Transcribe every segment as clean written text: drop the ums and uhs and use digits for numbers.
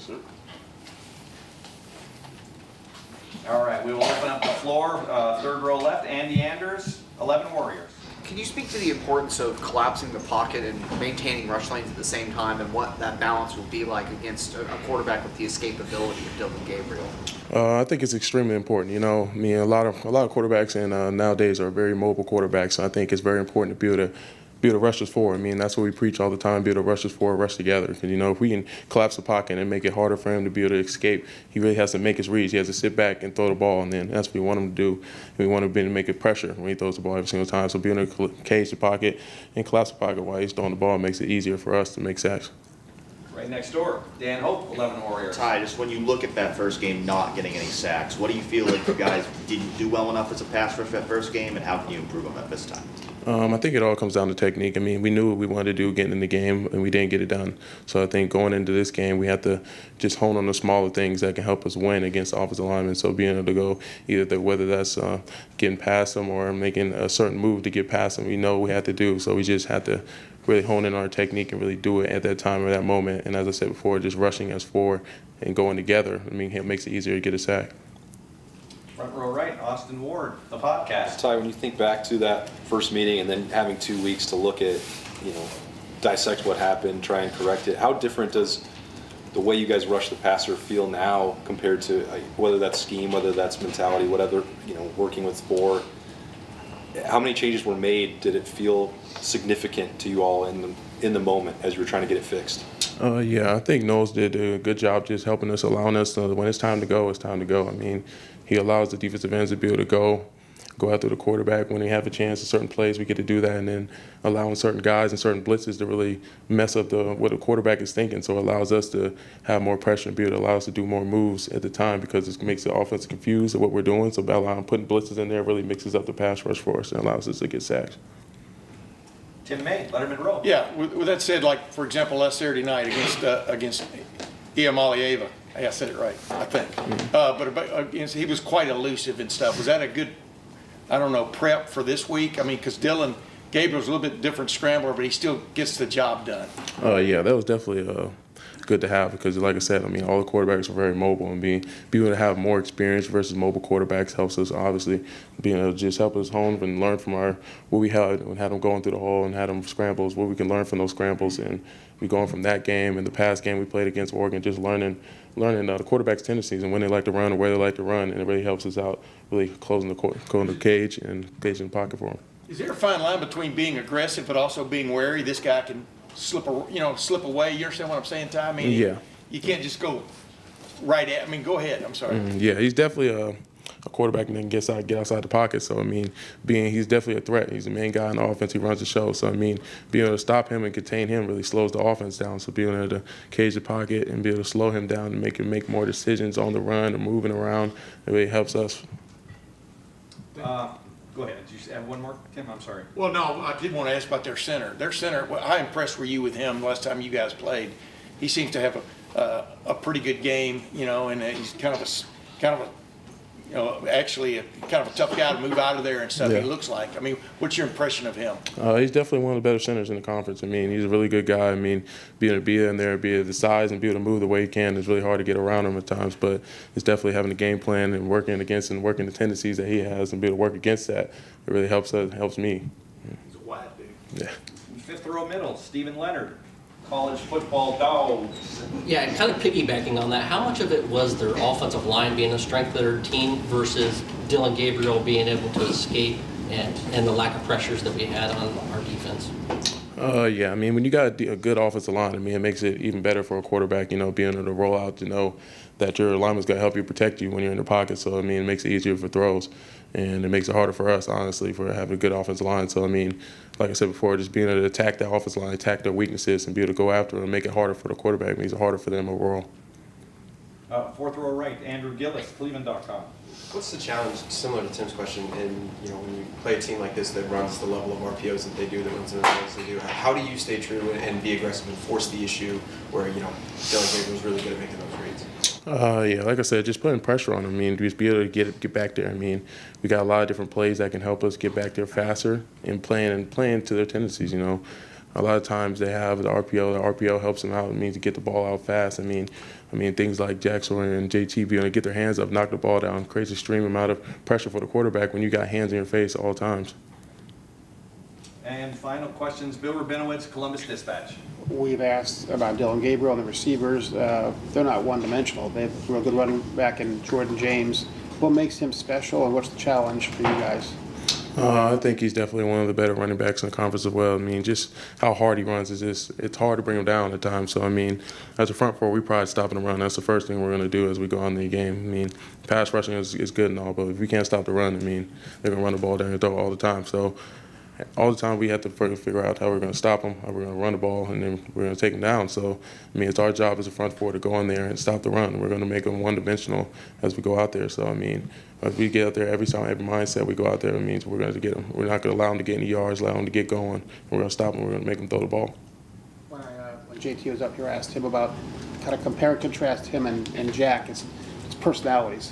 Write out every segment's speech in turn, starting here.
Yes, sir. All right, we will open up the floor. Third row left, Andy Anders, 11 Warriors. Can you speak to the importance of collapsing the pocket and maintaining rush lanes at the same time, and what that balance will be like against a quarterback with the escapability of Dillon Gabriel? I think it's extremely important. You know, I mean, a lot of quarterbacks and nowadays are very mobile quarterbacks. So I think it's very important to be able to rush us forward. I mean, that's what we preach all the time: be able to rush us forward, rush together. Because you know, if we can collapse the pocket and make it harder for him to be able to escape, he really has to make his reads. He has to sit back and throw the ball, and then that's what we want him to do. We want him to be able to make it pressure when he throws the ball every single time. So being able to cage the pocket and collapse the pocket while he's throwing the ball makes it easier for us to make sacks. Right next door, Dan Hope, 11 Warriors. Ty, just when you look at that first game not getting any sacks, what do you feel like you guys didn't do well enough as a pass rush that first game, and how can you improve on that this time? I think it all comes down to technique. I mean, we knew what we wanted to do getting in the game, and we didn't get it done. So I think going into this game, we have to just hone on the smaller things that can help us win against the offensive linemen. So being able to go whether that's getting past them or making a certain move to get past them, we know we have to do. So we just have to really hone in on our technique and really do it at that time or that moment. And as I said before, just rushing us forward and going together, I mean, it makes it easier to get a sack. Front row right, Austin Ward, the podcast. Ty, when you think back to that first meeting and then having 2 weeks to look at, dissect what happened, try and correct it, how different does the way you guys rush the passer feel now compared to whether that's scheme, whether that's mentality, whatever, working with four? How many changes were made? Did it feel significant to you all in the moment as you were trying to get it fixed? Yeah, I think Knowles did a good job just helping us, allowing us to, when it's time to go, it's time to go. I mean, he allows the defensive ends to be able to go after the quarterback when they have a chance in certain plays. We get to do that, and then allowing certain guys and certain blitzes to really mess up what the quarterback is thinking. So it allows us to have more pressure and be able to allow us to do more moves at the time, because it makes the offense confused at what we're doing. So by allowing putting blitzes in there really mixes up the pass rush for us and allows us to get sacks. Tim May, Letterman Row. Yeah, with that said, like, for example, last Saturday night against Iamalieva, I said it right, I think. But he was quite elusive and stuff. Was that a good, prep for this week? I mean, because Dillon Gabriel's a little bit different scrambler, but he still gets the job done. Yeah, that was definitely good to have, because like I said, I mean, all the quarterbacks are very mobile, and being able to have more experience versus mobile quarterbacks helps us, obviously, being able to just help us hone and learn from what we had and had them going through the hole and had them scrambles, what we can learn from those scrambles. And we going from that game and the past game we played against Oregon, just learning the quarterback's tendencies and when they like to run or where they like to run, and it really helps us out, really closing the cage and caging the pocket for them. Is there a fine line between being aggressive but also being wary? This guy can slip away. You understand what I'm saying, Ty? I mean, yeah. You can't just go right at. I mean, go ahead. I'm sorry. Yeah, he's definitely a quarterback that can get outside the pocket. So I mean, he's definitely a threat. He's the main guy in the offense. He runs the show. So I mean, being able to stop him and contain him really slows the offense down. So being able to cage the pocket and be able to slow him down and make him make more decisions on the run or moving around, it really helps us. Go ahead. Did you have one more, Tim? I'm sorry. Well, no, I did want to ask about their center. Their center, how impressed were you with him last time you guys played? He seems to have a pretty good game, and he's actually kind of a tough guy to move out of there and stuff. Yeah. He looks like. I mean, what's your impression of him? He's definitely one of the better centers in the conference. I mean, he's a really good guy. I mean, being able to be in there, be the size, and be able to move the way he can is really hard to get around him at times. But it's definitely having a game plan and working the tendencies that he has and be able to work against that. It really helps me. He's a wide dude. Yeah. Fifth row middle, Stephen Leonard, college football dogs. Yeah, kind of piggybacking on that, how much of it was their offensive line being the strength of their team versus Dillon Gabriel being able to escape and the lack of pressures that we had on our defense? Yeah, I mean, when you got a good offensive line, I mean, it makes it even better for a quarterback, being able to roll out, that your lineman's got to help you protect you when you're in the pocket. So, I mean, it makes it easier for throws, and it makes it harder for us, honestly, for having a good offensive line. So, I mean, like I said before, just being able to attack that offensive line, attack their weaknesses, and be able to go after them and make it harder for the quarterback makes it harder for them overall. Fourth row right, Andrew Gillis, Cleveland.com. What's the challenge, similar to Tim's question, in when you play a team like this that runs the level of RPOs that they do, that runs the numbers they do? How do you stay true and be aggressive and force the issue where Dillon Gabriel was really good at making those reads? Yeah, like I said, just putting pressure on them. I mean, just be able to get back there. I mean, we got a lot of different plays that can help us get back there faster and playing to their tendencies. a lot of times they have the RPO. The RPO helps them out. It means to get the ball out fast. I mean things like Jack Sawyer and JT being able to get their hands up, knock the ball down, creates a extreme amount of pressure for the quarterback when you got hands in your face all times. And final questions, Bill Rabinowitz, Columbus Dispatch. We've asked about Dillon Gabriel and the receivers. They're not one-dimensional. They have a real good running back in Jordan James. What makes him special, and what's the challenge for you guys? I think he's definitely one of the better running backs in the conference as well. I mean, just how hard he runs it's hard to bring him down at times. So, I mean, as a front four, we pride stopping the run. That's the first thing we're going to do as we go on the game. I mean, pass rushing is good and all, but if we can't stop the run, I mean, they're going to run the ball down your throat all the time. So, all the time we have to figure out how we're going to stop them, how we're going to run the ball, and then we're going to take them down. So, I mean, it's our job as a front four to go in there and stop the run. We're going to make them one-dimensional as we go out there. So, I mean, if we get out there every time, every mindset we go out there, it means we're going to get them. We're not going to allow them to get any yards, allow them to get going. We're going to stop them. We're going to make them throw the ball. When JT was up here, I asked him about kind of compare and contrast him and Jack. It's personalities.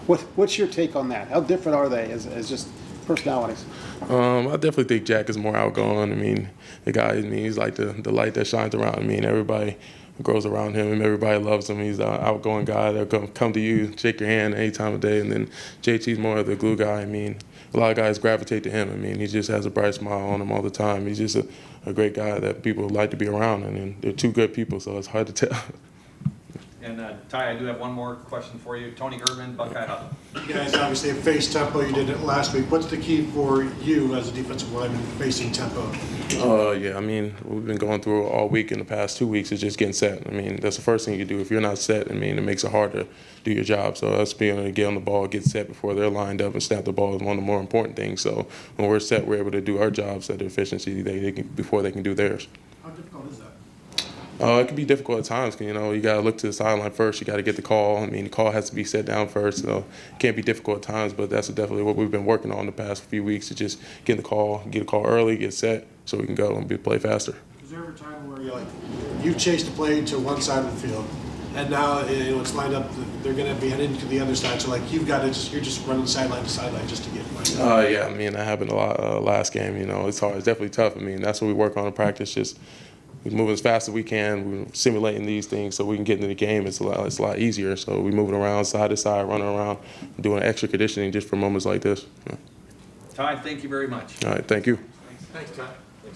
What's your take on that? How different are they as just personalities? I definitely think Jack is more outgoing. I mean, the guy, I mean, he's like the light that shines around. I mean, everybody grows around him and everybody loves him. He's the outgoing guy that'll come to you, shake your hand any time of day. And then JT's more of the glue guy. I mean, a lot of guys gravitate to him. I mean, he just has a bright smile on him all the time. He's just a great guy that people like to be around. And they're two good people, so it's hard to tell. And Ty, I do have one more question for you. Tony Erdman, Buckeye Hub. You guys obviously have faced tempo. You did it last week. What's the key for you as a defensive lineman facing tempo? Yeah, I mean, we've been going through all week in the past 2 weeks is just getting set. I mean, that's the first thing you do. If you're not set, I mean, it makes it hard to do your job. So us being able to get on the ball, get set before they're lined up and snap the ball is one of the more important things. So when we're set, we're able to do our jobs at the efficiency before they can do theirs. How difficult is that? It can be difficult at times. You know, you got to look to the sideline first. You got to get the call. I mean, the call has to be set down first. So it can't be difficult at times, but that's definitely what we've been working on the past few weeks, is just get a call early, get set, so we can go and play faster. Is there ever a time where you've chased a play to one side of the field, and now it's lined up, they're going to be heading to the other side, so you've got to you're just running sideline to sideline just to get it? Yeah, I mean, that happened a lot last game. You know, it's hard. It's definitely tough. I mean, that's what we work on in practice, just we move as fast as we can. We're simulating these things so we can get into the game. It's a lot easier. So we moving around side to side, running around, doing extra conditioning just for moments like this. Yeah. Ty, thank you very much. All right, thank you. Thanks, Ty.